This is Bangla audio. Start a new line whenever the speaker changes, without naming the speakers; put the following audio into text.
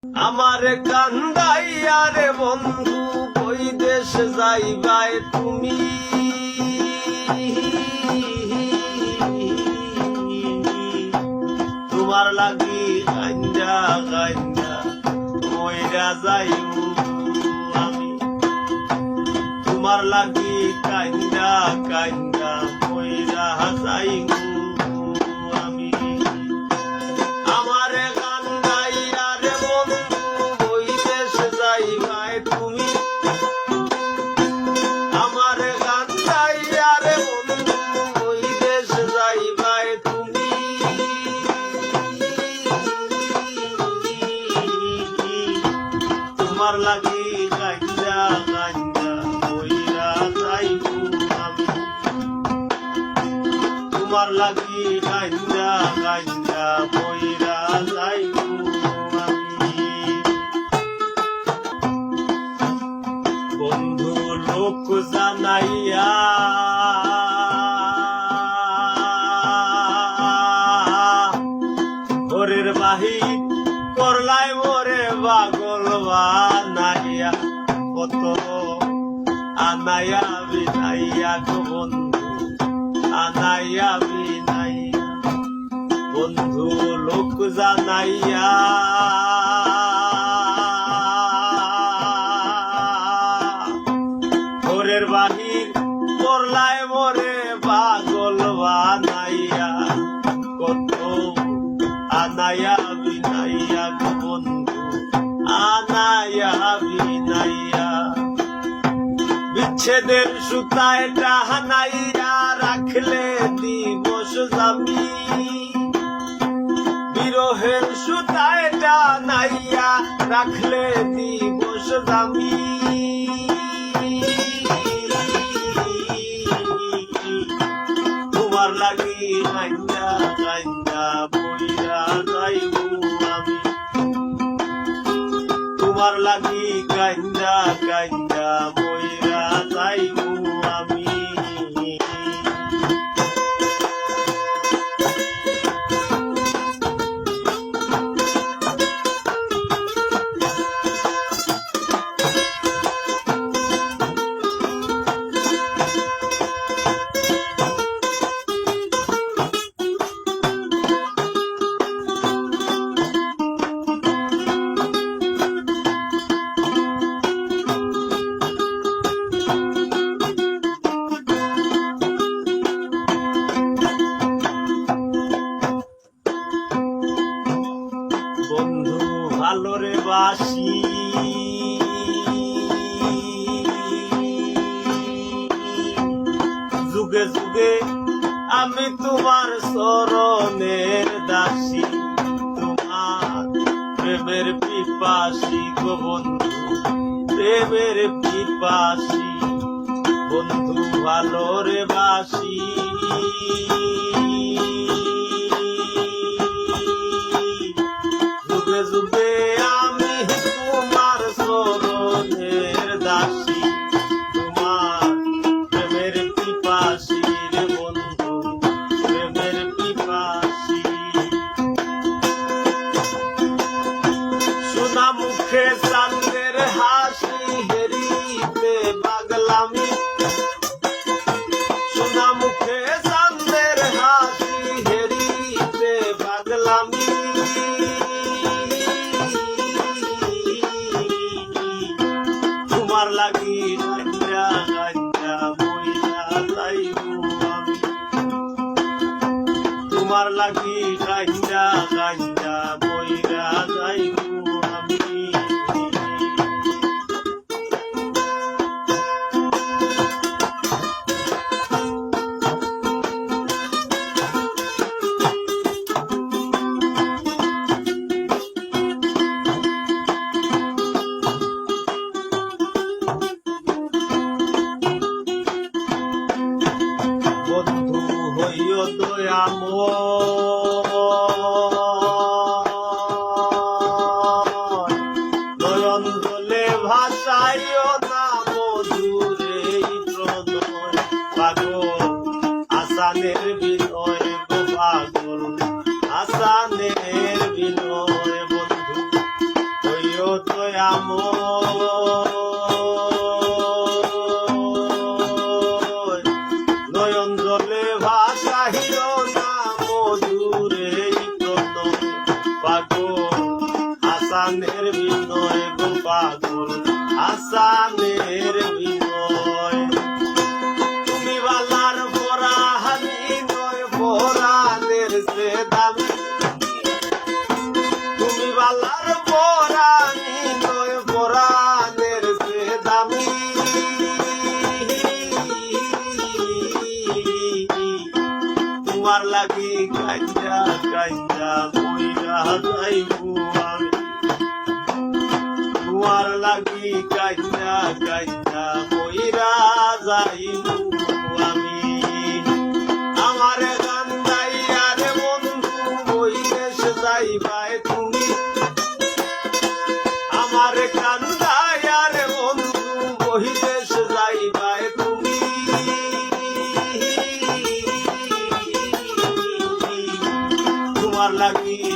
আমার কান্দাইয়া রে বন্ধু কই দেশ যাইবাই তুমি তোমার লাগি কান্দা কান্দা মইরা যাইবো আমি তোমার লাগি কান্দা কান্দা মইরা যাইবো আমি আমার কান্দাইয়া রে বন্ধু কই দেশ যাইবাই তুমি আমার কান্দাইয়া রে বন্ধু কই দেশ যাইবাই তুমি তোমার লাগি কান্দা কান্দা মইরা যাইবো আমি তোমার লাগি কান্দা কান্দা মইরা যাইবো আমি বন্ধু লোক জানাইয়া ঘরের বাহির করলাই মোরে পাগল বানাইয়া কত আনাইয়া বিনাইয়া গো বন্ধু আনাইয়া বিনাইয়া বন্ধু লোক জানাইয়া ঘরের বাহির করলাই মোরে পাগল বানাইয়া কত আনাইয়া বিনাইয়া গো বন্ধু আনাইয়া বিনাইয়া বিচ্ছেদের সুতায় টাহানাইয়া রাখলে দিবস যাবি বিরহের সুতায় টানাইয়া রাখলে দিবস যাবি তোমার লাগি কান্দা কান্দা বইরা যাইবো আমি তোমার লাগি কান্দা কান্দা বইরা যাইবো আমি বন্ধু ভালোরে বাসি যুগে যুগে আমি তোমার চরণের দাসী তোমার প্রেমের পিপাসী গো বন্ধু প্রেমের পিপাসী বন্ধু ভালোরে বাসি যুগে যুগে আমি তোমার চরণের দাসী তোমার প্রেমের পিপাসী রে বন্ধু প্রেমের পিপাসী সোনা মুখে চাঁদের হাসি হেরিতে পাগলামি সোনা মুখে চাঁদের হাসি হেরিতে পাগলামি তোমার লাগি কান্দা কান্দা মইরা যাইবো আমি তোমার লাগি কান্দা কান্দা মইরা যাইবো আমি বন্ধু হইও দয়াময় নয়ন জলে ভাসাইও না মধুরে প্রণয় পাগল আসানের বিনয় গো পাগল আসানের বিনয় বন্ধু দয়াময় নয়ন জলে ভাসাইও না মধুরে প্রণয় পাগল আসানের বিনয় গো পাগল আসানের বিনয় তুমি বালার পরাহানি নয় পরাণের সে দামি তুমি বালার পরাণি নয় পরাণের সে দামি তোমার লাগি কাঞ্জা কাঞ্জা মইরা যাইবো আমি তোমার লাগি কাঞ্জা কাঞ্জা মইরা যাইবো আমি আমার গান্ধাইয়া রে বন্ধু বৈদেশ যাইবাই তুমি আমার কান্দাইয়া রে বন্ধু বৈদেশ যাইবাই তুমি তোমার লাগি